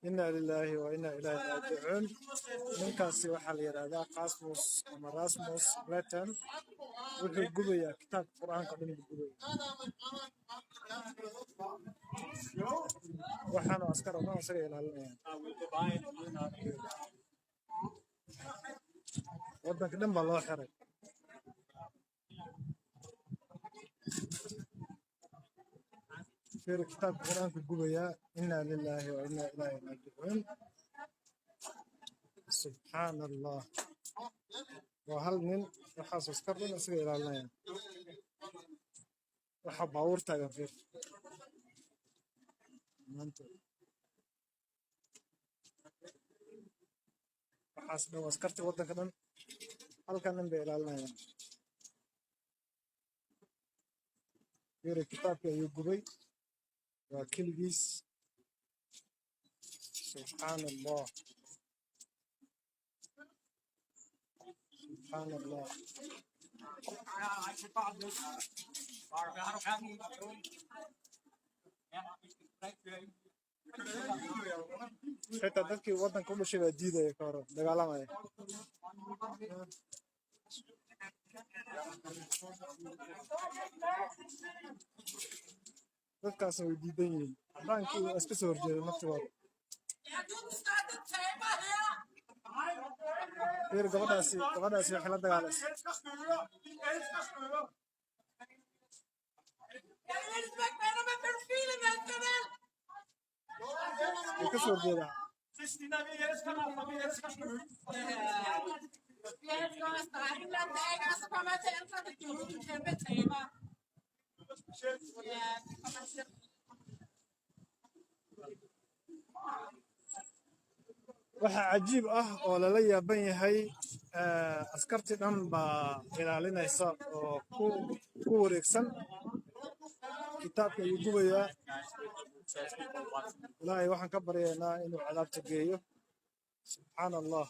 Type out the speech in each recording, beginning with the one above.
إنا لله وإنا إليه راجعون. ninkaasi waxaa la yiraahdaa Qasmus ama Rasmus Breton wuxuu gubayaa kitaabka Qur'aanka dhan buu gubayaa waxaana askar oo dhan isaga ilaalinayaan waddanka dhan baa loo xiray fiir kitaabka Qur'aanka gubayaa inna lillahi wa inna ilayhi raaji'uun سبحان الله وهل من وحاسس كرنا سوي لنا وحب عورتها غفير وحاسس لو اسكرت وضع كمان هل كان نبي لنا غير الكتاب يقبي وكل جيس سبحان الله سبحان الله حتى dadkii waddanka u dhashay baa diidaya ka hor dagaalamaya dadkaas way diidan yihiin cadaankii waa iska soo horjeeda naftooda غير قبضاسي وحلا دغالس كسر جدا waxa cajiib ah oo lala yaaban yahay askarti dhan baa ilaalinaysa oo ku wareegsan kitaabka ayuu gubayaa ilaahay waxaan ka baryaynaa inuu cadaabta geeyo subxaan allah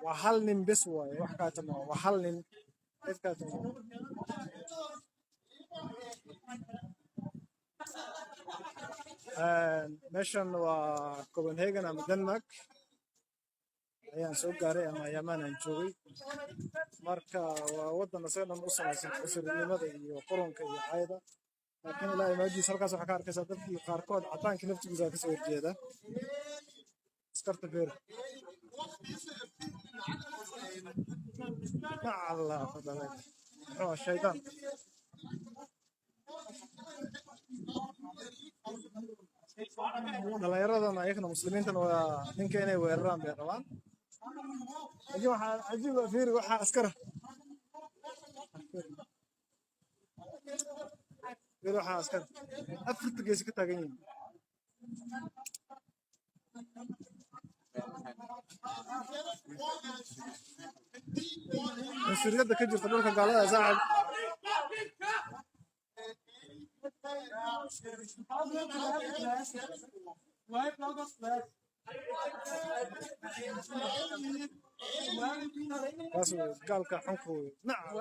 waa hal nin bes waaye wax kaatama waa hal nin cid kaatama meeshan waa Copenhagen ama Denmark ayaan soo gaaray ama Yaman aan joogay marka waa waddan asaga dhan u samaysan cusurnimada iyo qoronka iyo cayda laakiin ilaahay maajiis halkaas waxaa ka arkaysaa dadkii qaarkood cadaankii naftigiisa ka soo horjeeda askarta feer Allah fadlan muxuu shaydaan dhalinyaradan ayagana muslimiintana waa ninka inay weeraraan bay rabaan laakiin waxaa cajiib ah fiiri waxaa askara fiiri waxaa askara afarta geesi ka taagan yihiin mas-uuliyadda ka jirta dhulka gaalada saaxib قالك حنكو نعم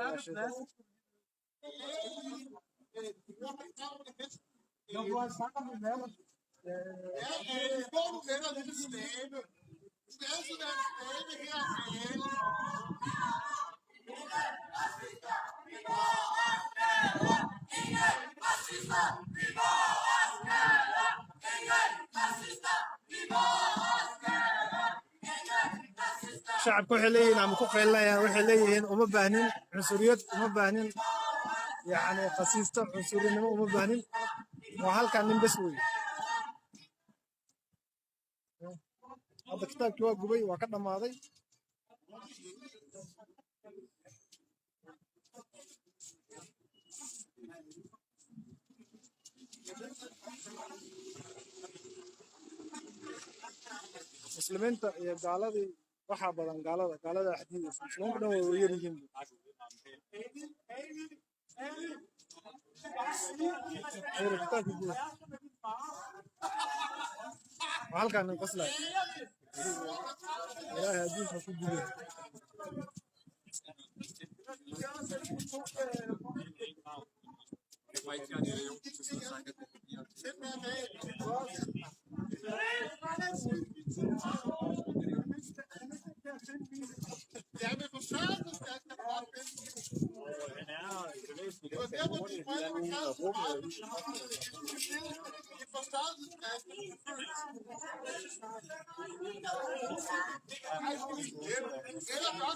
شعب كحلين عم كحلين وحلين وما باهنين عنصريات وما باهنين يعني خصيصة عنصريين وما باهنين وهل كان نبسوي هذا كتاب كوا قبي وكذا ماضي مسلمين يا قالدي waxa badan gaalada xadiis Islaamka dhan way yar yihiin غير كتاب يقول وهلكان انقصلا إلهي أدوك هكو جديد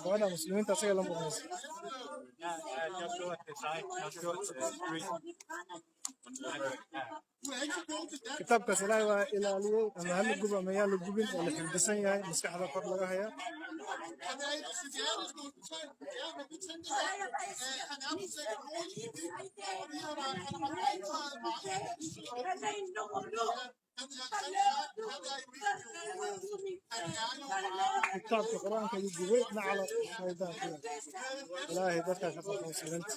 وانا مسلمين تصير لهم بغنس كتاب كسلاي إلى لي أنا هل الجبل ما يال الجبل اللي في الدسنة مسك هذا فرد لها هي كتاب القرآن كيجي بيتنا على الشيطان إلهي ذكر شطر المسلمين